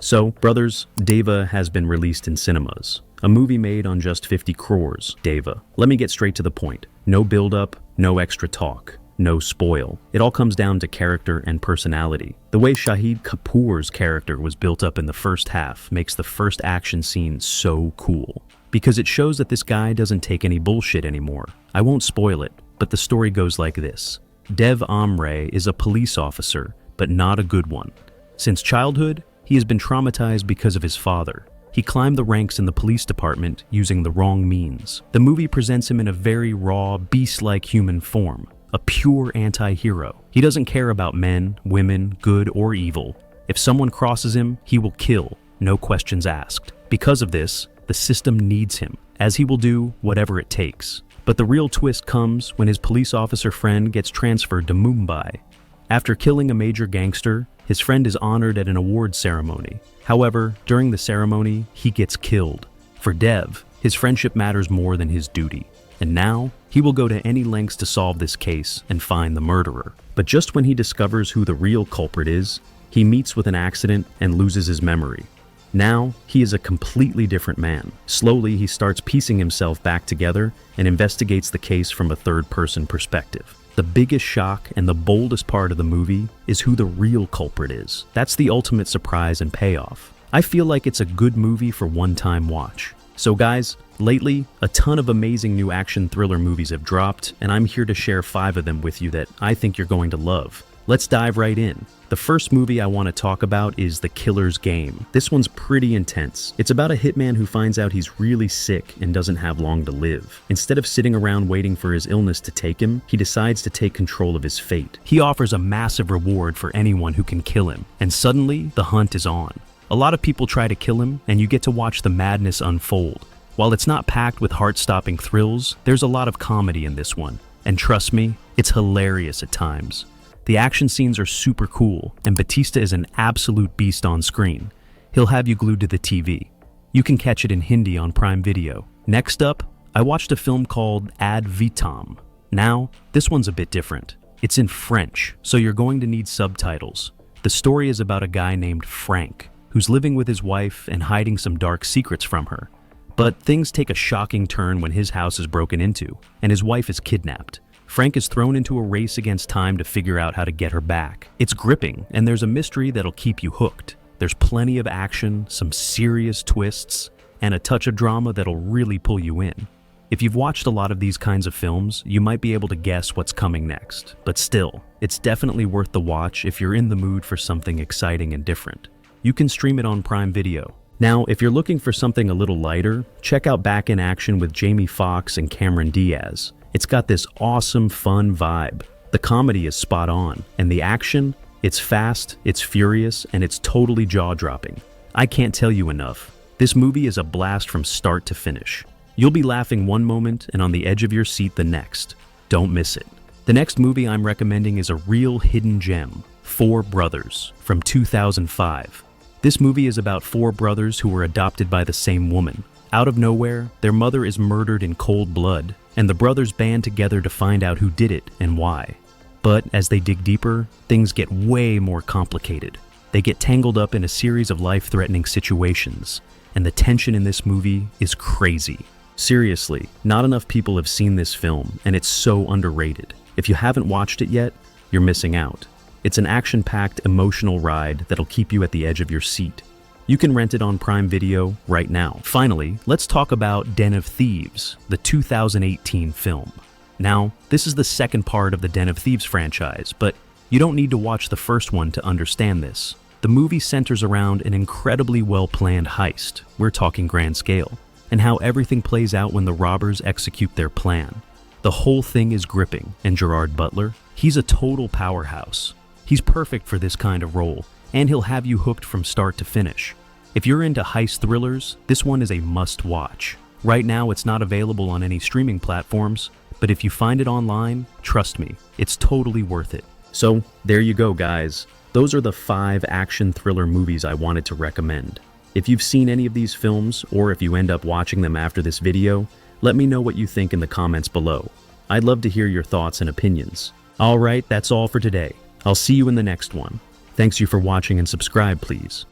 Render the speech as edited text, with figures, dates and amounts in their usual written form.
So, brothers, Deva has been released in cinemas. A movie made on just 50 crores, Deva. Let me get straight to the point. No build-up, no extra talk, no spoil. It all comes down to character and personality. The way Shahid Kapoor's character was built up in the first half makes the first action scene so cool. Because it shows that this guy doesn't take any bullshit anymore. I won't spoil it, but the story goes like this. Dev is a police officer, but not a good one. Since childhood, he has been traumatized because of his father. He climbed the ranks in the police department using the wrong means. The movie presents him in a very raw, beast-like human form, a pure anti-hero. He doesn't care about men, women, good or evil. If someone crosses him, he will kill, no questions asked. Because of this, the system needs him, as he will do whatever it takes. But the real twist comes when his police officer friend gets transferred to Mumbai. After killing a major gangster, his friend is honored at an awards ceremony. However, during the ceremony, he gets killed. For Dev, his friendship matters more than his duty. And now, he will go to any lengths to solve this case and find the murderer. But just when he discovers who the real culprit is, he meets with an accident and loses his memory. Now, he is a completely different man. Slowly, he starts piecing himself back together and investigates the case from a third-person perspective. The biggest shock and the boldest part of the movie is who the real culprit is. That's the ultimate surprise and payoff. I feel like it's a good movie for one-time watch. So guys, lately, a ton of amazing new action thriller movies have dropped, and I'm here to share 5 of them with you that I think you're going to love. Let's dive right in. The first movie I want to talk about is The Killer's Game. This one's pretty intense. It's about a hitman who finds out he's really sick and doesn't have long to live. Instead of sitting around waiting for his illness to take him, he decides to take control of his fate. He offers a massive reward for anyone who can kill him, and suddenly, the hunt is on. A lot of people try to kill him, and you get to watch the madness unfold. While it's not packed with heart-stopping thrills, there's a lot of comedy in this one. And trust me, it's hilarious at times. The action scenes are super cool, and Batista is an absolute beast on screen. He'll have you glued to the TV. You can catch it in Hindi on Prime Video. Next up, I watched a film called Ad Vitam. Now, this one's a bit different. It's in French, so you're going to need subtitles. The story is about a guy named Frank, who's living with his wife and hiding some dark secrets from her. But things take a shocking turn when his house is broken into, and his wife is kidnapped. Frank is thrown into a race against time to figure out how to get her back. It's gripping, and there's a mystery that'll keep you hooked. There's plenty of action, some serious twists, and a touch of drama that'll really pull you in. If you've watched a lot of these kinds of films, you might be able to guess what's coming next. But still, it's definitely worth the watch if you're in the mood for something exciting and different. You can stream it on Prime Video. Now, if you're looking for something a little lighter, check out Back in Action with Jamie Foxx and Cameron Diaz. It's got this awesome, fun vibe. The comedy is spot on, and the action, it's fast, it's furious, and it's totally jaw-dropping. I can't tell you enough. This movie is a blast from start to finish. You'll be laughing one moment and on the edge of your seat the next. Don't miss it. The next movie I'm recommending is a real hidden gem, 4 Brothers, from 2005. This movie is about 4 brothers who were adopted by the same woman. Out of nowhere, their mother is murdered in cold blood, and the brothers band together to find out who did it and why. But as they dig deeper, things get way more complicated. They get tangled up in a series of life-threatening situations, and the tension in this movie is crazy. Seriously, not enough people have seen this film, and it's so underrated. If you haven't watched it yet, you're missing out. It's an action-packed, emotional ride that'll keep you at the edge of your seat. You can rent it on Prime Video right now. Finally, let's talk about Den of Thieves, the 2018 film. Now, this is the second part of the Den of Thieves franchise, but you don't need to watch the first one to understand this. The movie centers around an incredibly well-planned heist, we're talking grand scale, and how everything plays out when the robbers execute their plan. The whole thing is gripping, and Gerard Butler, he's a total powerhouse. He's perfect for this kind of role, and he'll have you hooked from start to finish. If you're into heist thrillers, this one is a must-watch. Right now, it's not available on any streaming platforms, but if you find it online, trust me, it's totally worth it. So, there you go, guys. Those are the 5 action thriller movies I wanted to recommend. If you've seen any of these films, or if you end up watching them after this video, let me know what you think in the comments below. I'd love to hear your thoughts and opinions. Alright, that's all for today. I'll see you in the next one. Thanks you for watching and subscribe, please.